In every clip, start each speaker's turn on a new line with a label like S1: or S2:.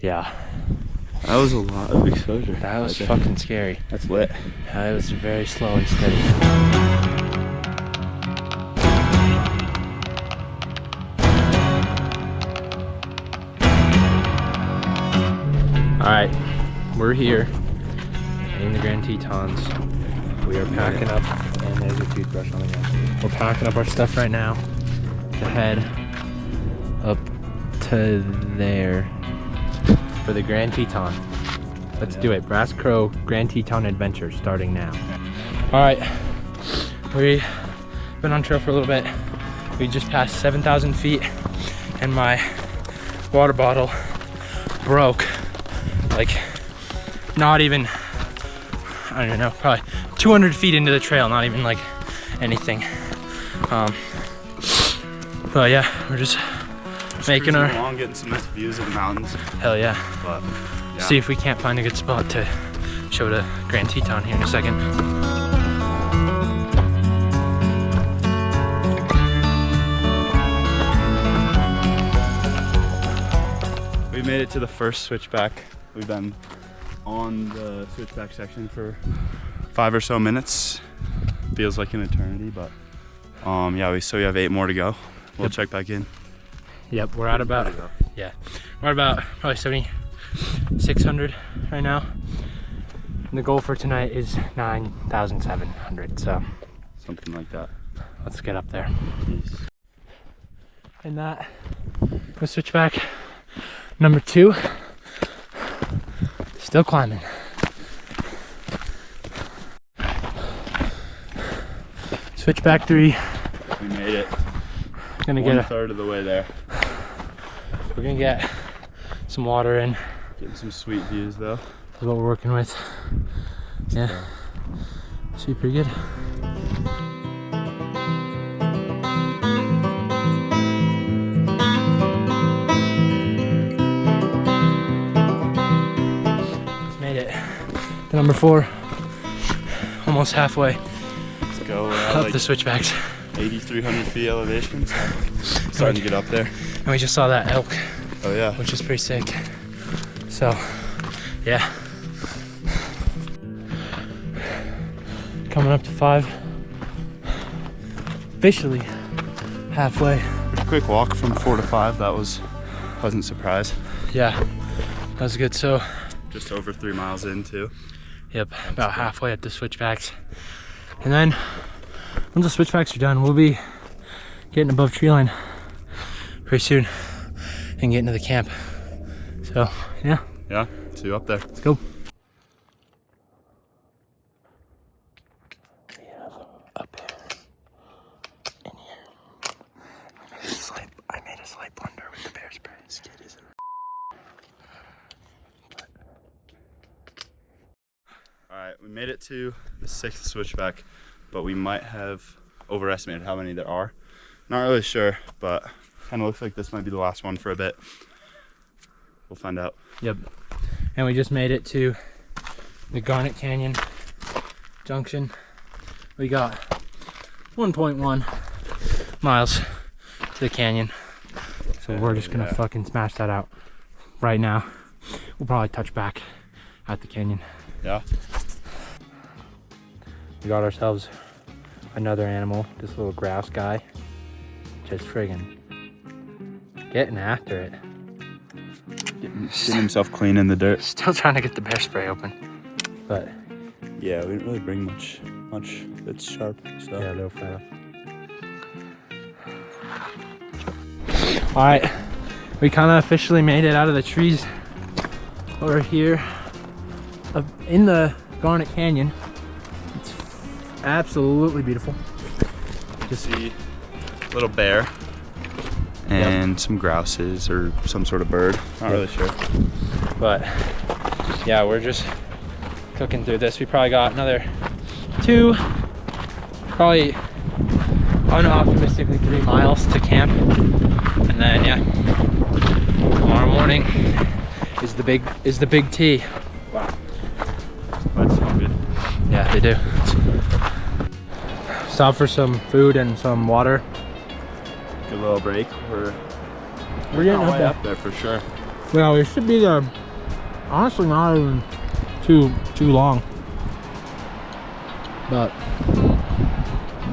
S1: Yeah.
S2: That was a lot of exposure.
S1: That was fucking scary.
S2: That's lit.
S1: It was very slow and steady. All right, we're here in the Grand Tetons. We are packing up, and there's a toothbrush on the ground. We're packing up our stuff right now to head up to there for the Grand Teton. Let's do it. Brass Crow Grand Teton adventure starting now. All right, we've been on trail for a little bit. We just passed 7,000 feet, and my water bottle broke. Like, not even, I don't even know, probably 200 feet into the trail, not even like anything. But yeah, we're just making our
S2: along, getting some nice views of the mountains.
S1: Hell yeah.
S2: But yeah.
S1: See if we can't find a good spot to show the Grand Teton here in a second.
S2: We made it to the first switchback. We've been on the switchback section for 5 or so minutes. Feels like an eternity, but yeah, we have 8 more to go. We'll check back in.
S1: Yep, we're at about, yeah, we're at about probably 7,600 right now. And the goal for tonight is 9,700, so.
S2: Something like that.
S1: Let's get up there.
S2: Peace.
S1: And that was switchback number 2. Still climbing. Switchback 3.
S2: We made it.
S1: Gonna get a
S2: 1/3 of the way there.
S1: We're gonna get some water in.
S2: Getting some sweet views though.
S1: That's what we're working with. Yeah. Should be pretty good. Just made it to number 4. Almost halfway.
S2: Let's go.
S1: Up
S2: Like
S1: the switchbacks.
S2: 8,300 feet elevation. Starting to get up there.
S1: And we just saw that elk.
S2: Oh yeah.
S1: Which is pretty sick. So, yeah. Coming up to 5. Officially halfway.
S2: Quick walk from 4 to 5. That was a pleasant surprise.
S1: Yeah, that was good. So,
S2: Just over 3 miles in too.
S1: yep, about halfway up the switchbacks. And then, once the switchbacks are done, we'll be getting above tree line pretty soon and getting to the camp. So, yeah.
S2: Yeah, see you up there.
S1: Let's go. We have up here, in here. I made a slight blunder with the bear spray.
S2: Alright, we made it to the 6th switchback, but we might have overestimated how many there are. Not really sure, but kind of looks like this might be the last one for a bit. We'll find out.
S1: Yep. And we just made it to the Garnet Canyon junction. We got 1.1 miles to the canyon. So we're just gonna fucking smash that out right now. We'll probably touch back at the canyon.
S2: Yeah.
S1: We got ourselves another animal, this little grouse guy. Just friggin' getting after it.
S2: Getting himself clean in the dirt.
S1: Still trying to get the bear spray open. But
S2: yeah, we didn't really bring much that's sharp stuff.
S1: yeah, they'll fail. Alright, we kind of officially made it out of the trees. We're here in the Garnet Canyon. It's absolutely beautiful.
S2: Just see a little bear and some grouses or some sort of bird. Not really sure.
S1: But yeah, we're just cooking through this. We probably got another 2, probably unoptimistically 3 miles to camp. And then yeah, tomorrow morning is the big T.
S2: Wow. That sounds good.
S1: Yeah, they do. Stop for some food and some water.
S2: Good little break. We're
S1: getting
S2: way
S1: up there.
S2: up there for sure.
S1: Well, it should be there. Honestly, not even too long. But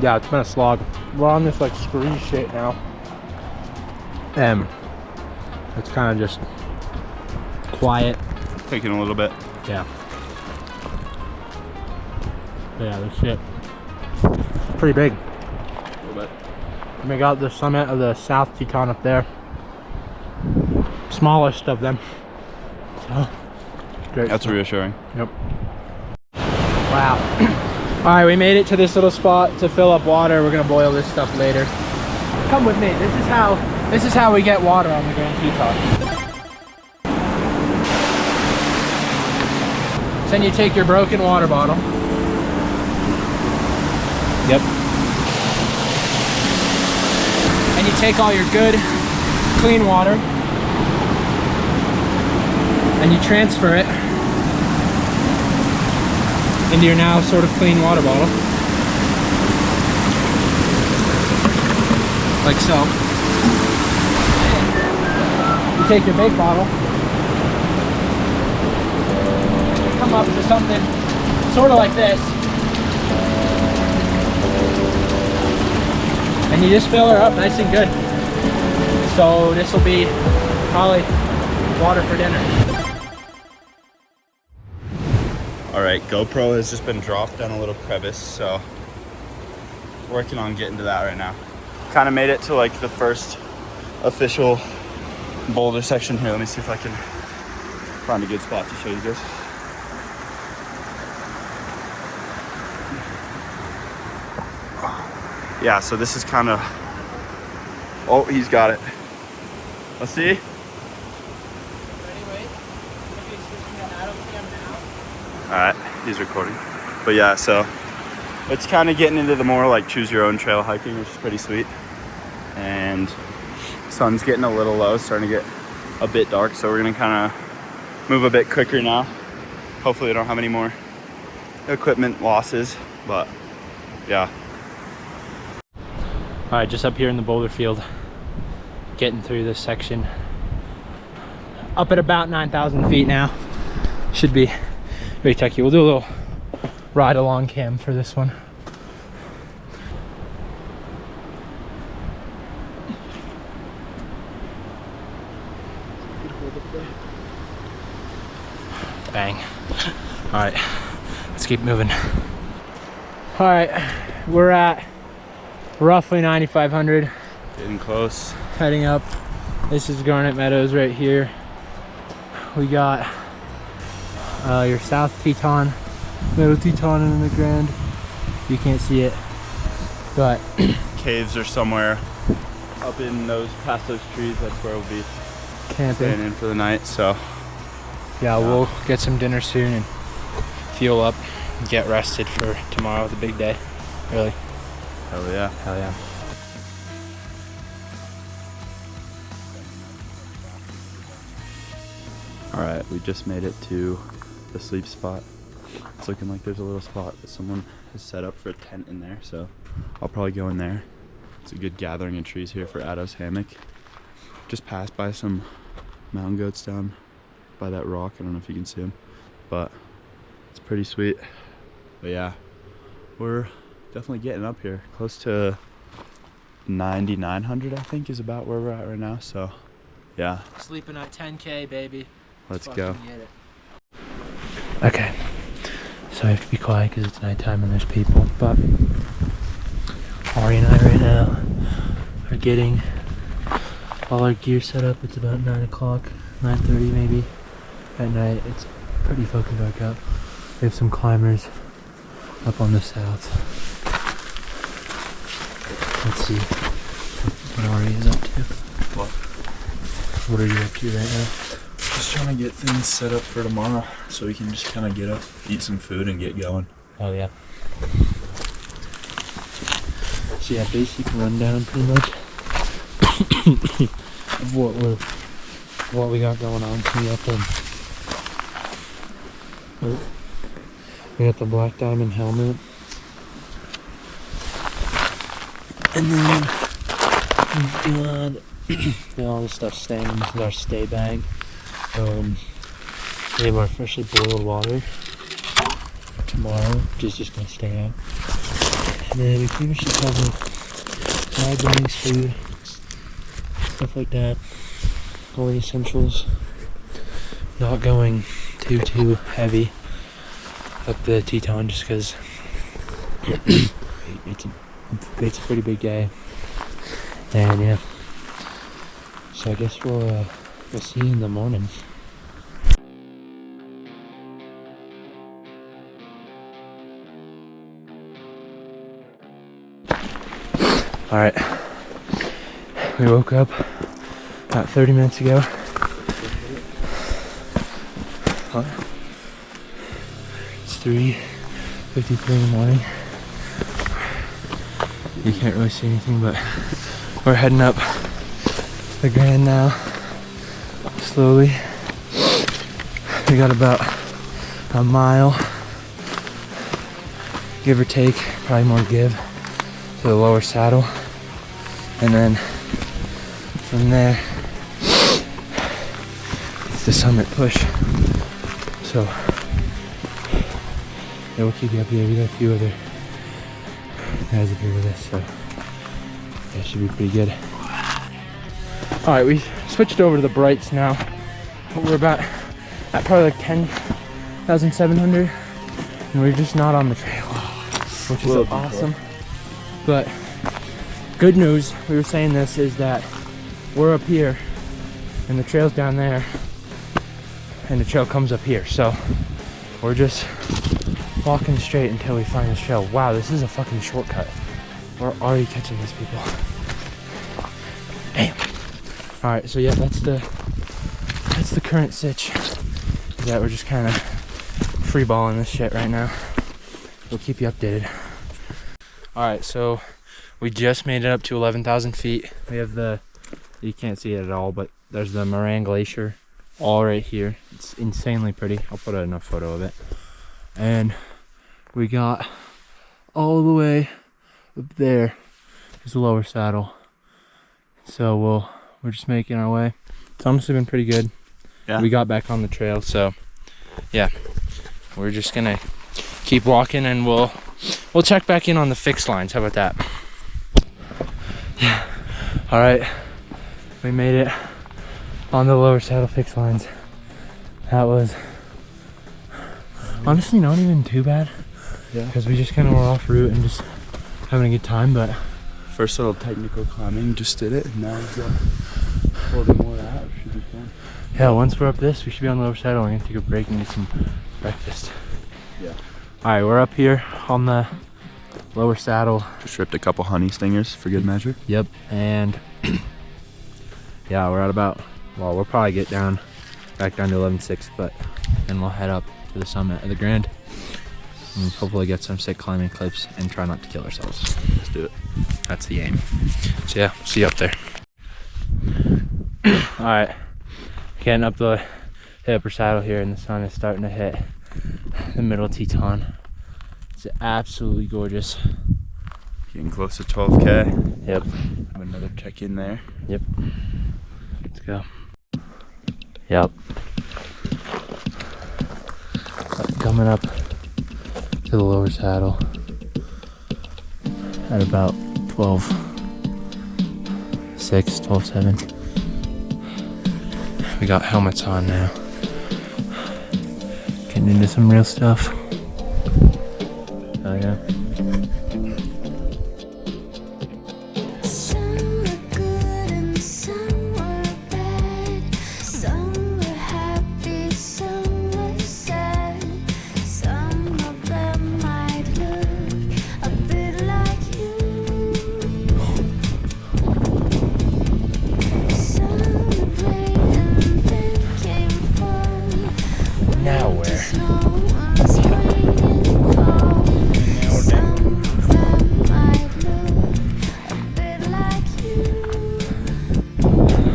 S1: yeah, it's been a slog. We're on this like scree shit now. And it's kind of just quiet.
S2: Taking a little bit.
S1: Yeah. But yeah, this shit pretty big.
S2: A little bit.
S1: We got the summit of the South Teton up there. Smallest of them. So, great.
S2: That's reassuring.
S1: Yep. Wow. Alright, we made it to this little spot to fill up water. We're gonna boil this stuff later. Come with me. This is how we get water on the Grand Teton. So then you take your broken water bottle. Yep. And you take all your good, clean water and you transfer it into your now sort of clean water bottle. Like so. You take your big bottle, come up to something sort of like this, and you just fill her up nice and good. So this will be probably water for dinner.
S2: All right, GoPro has just been dropped down a little crevice, so working on getting to that right now. Kind of made it to like the first official boulder section here. Let me see if I can find a good spot to show you guys. Yeah, so this is kind of, oh, he's got it. Let's see. All right, he's recording. But yeah, so it's kind of getting into the more like choose your own trail hiking, which is pretty sweet. And sun's getting a little low, starting to get a bit dark. So we're gonna kind of move a bit quicker now. Hopefully we don't have any more equipment losses, but yeah.
S1: All right, just up here in the boulder field, getting through this section. Up at about 9,000 feet now. Should be very techy. We'll do a little ride along cam for this one. Bang. All right, let's keep moving. All right, we're at roughly 9,500.
S2: Getting close.
S1: Heading up. This is Garnet Meadows right here. We got your South Teton, Middle Teton, and the Grand. You can't see it, but
S2: Caves are somewhere up in those, past those trees. That's where we'll be
S1: camping.
S2: staying in for the night. So
S1: yeah, we'll get some dinner soon and fuel up and get rested for tomorrow, the big day. Really.
S2: hell yeah.
S1: Hell yeah.
S2: All right, we just made it to the sleep spot. It's looking like there's a little spot that someone has set up for a tent in there, so I'll probably go in there. It's a good gathering of trees here for Addo's hammock. Just passed by some mountain goats down by that rock. I don't know if you can see them, but it's pretty sweet. But yeah, we're definitely getting up here. Close to 9,900, I think, is about where we're at right now. So yeah.
S1: Sleeping at 10K, baby.
S2: Let's go.
S1: Okay, so I have to be quiet because it's nighttime and there's people, but Ari and I right now are getting all our gear set up. It's about 9 o'clock, 9:30 maybe at night. It's pretty fucking dark out. We have some climbers up on the south. Let's see what Ari is up to.
S2: What?
S1: What are you up to right now?
S2: Just trying to get things set up for tomorrow so we can just kind of get up, eat some food, and get going.
S1: Oh yeah. So yeah, basic rundown pretty much of what we got going on. So we got the black diamond helmet, and then we've got all this stuff staying. This is our stay bag. We have our freshly boiled water tomorrow, which is just gonna stay out. And then we pretty much just have like dry bunnies, food, stuff like that. All the essentials. Not going too heavy up the Teton just because it's a pretty big day. And yeah. So I guess we'll see you in the morning. All right, we woke up about 30 minutes ago. Huh? It's 3:53 in the morning. You can't really see anything, but we're heading up the Grand now, slowly. We got about a mile, give or take, probably more give, to the lower saddle. And then from there, it's the summit push. So, yeah, we'll keep you updated. We got a few other guys up here with us, so yeah, it should be pretty good. Alright, we switched over to the brights now. We're about at probably like 10,700, and we're just not on the trail, which is awesome. But good news, we were saying this, is that we're up here and the trail's down there and the trail comes up here, so we're just walking straight until we find this trail. Wow, this is a fucking shortcut. We're already catching these people. Damn. All right, so yeah, that's the current sitch. Is that we're just kind of free balling this shit right now. We'll keep you updated. All right, so we just made it up to 11,000 feet. We have you can't see it at all, but there's the Moran Glacier all right here. It's insanely pretty. I'll put a photo of it. And we got all the way up there is the lower saddle. So we're just making our way. It's honestly been pretty good. Yeah. We got back on the trail, so yeah. We're just gonna keep walking and we'll check back in on the fixed lines. How about that? Yeah. All right. We made it on the lower saddle fixed lines. That was honestly not even too bad. Yeah. Because we just kind of were off route and just having a good time, but
S2: first little technical climbing, just did it, and now we've got a little bit more of that. Should be fun.
S1: Yeah, once we're up this, we should be on the lower saddle. We're gonna take a break and get some breakfast.
S2: Yeah.
S1: All right, we're up here on the lower saddle.
S2: Just ripped a couple honey stingers for good measure.
S1: Yep, and yeah, we're at about, well, we'll probably get back down to 11.6, but then we'll head up to the summit of the Grand and hopefully get some sick climbing clips and try not to kill ourselves.
S2: Let's do it.
S1: That's the aim. So yeah, see you up there. All right, getting up the upper saddle here, and the sun is starting to hit the middle Teton. It's absolutely gorgeous.
S2: Getting close to 12K.
S1: Yep.
S2: Have another check in there.
S1: Yep. Let's go. Yep. Coming up to the lower saddle at about 12.6, 12.7. We got helmets on now. Getting into some real stuff. Oh yeah.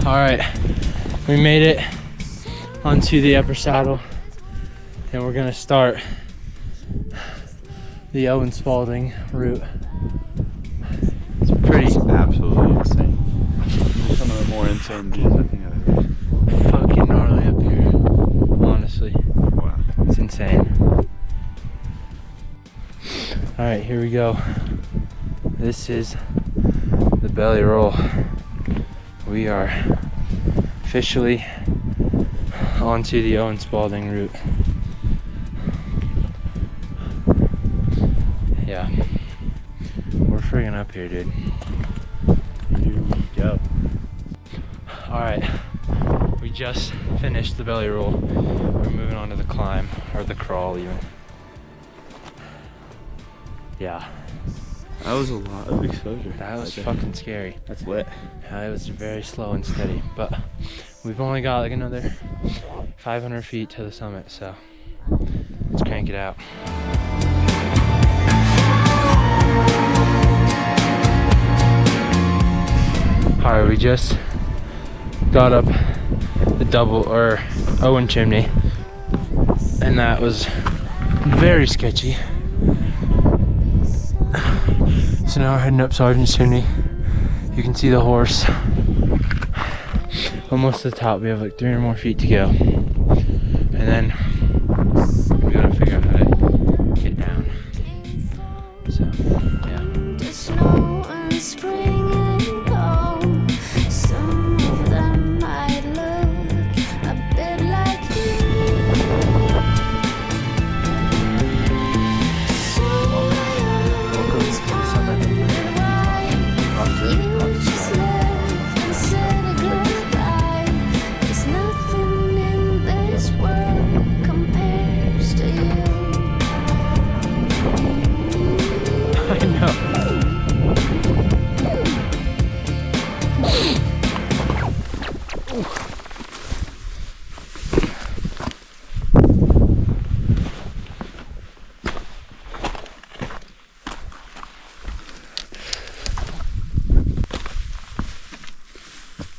S1: Alright, we made it onto the upper saddle and we're gonna start the Owen Spalding route. It's pretty
S2: absolutely insane. Some of the more insane views I think I've ever seen.
S1: Fucking gnarly up here. right, here we go. This is the belly roll. We are officially onto the Owen Spalding route. Yeah, we're friggin' up here, dude.
S2: Here we go.
S1: All right, we just finished the belly roll. We're moving on to the climb, or the crawl even. Yeah.
S2: That was a lot of exposure.
S1: That was fucking scary.
S2: That's lit.
S1: It was very slow and steady, but we've only got like another 500 feet to the summit, so let's crank it out. Alright, we just got up the Owen chimney, and that was very sketchy. So now we're heading up Sergeant's chimney. You can see the horse. Almost to the top. We have like 300 more feet to go. And then we gotta figure out how to get down. So, yeah.
S3: Just snow and spring and cold. Some of them might look a bit like you.
S1: Welcome to the summit.
S3: You just live and said goodbye. There's nothing in this world compares to you.
S1: I know.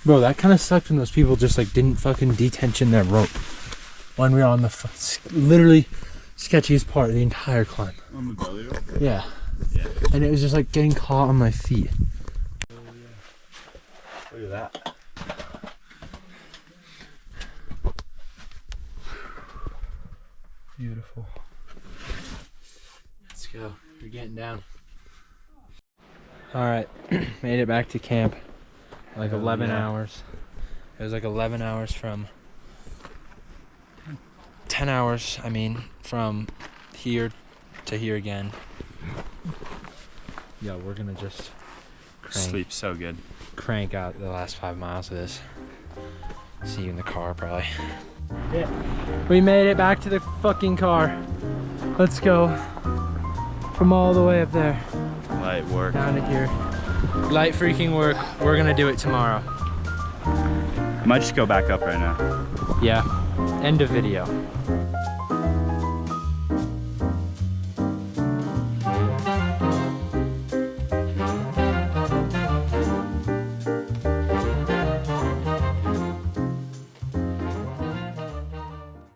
S1: Bro, that kind of sucked when those people just like didn't fucking detension their rope when we were on the literally sketchiest part of the entire climb.
S2: On the belly roll?
S1: Yeah.
S2: Yeah.
S1: And it was just like getting caught on my feet.
S2: Oh, yeah. Look at that.
S1: Beautiful. Let's go. We're getting down. All right, made it back to camp. Like 11 hours. It was like 11 hours from 10 hours, I mean, from here to here again. Yeah, we're gonna just
S2: Sleep so good.
S1: crank out the last 5 miles of this. See you in the car, probably. Yeah, we made it back to the fucking car. Let's go from all the way up there
S2: Light work.
S1: down to here. Light freaking work. We're gonna do it tomorrow.
S2: I might just go back up right now.
S1: Yeah. End of video.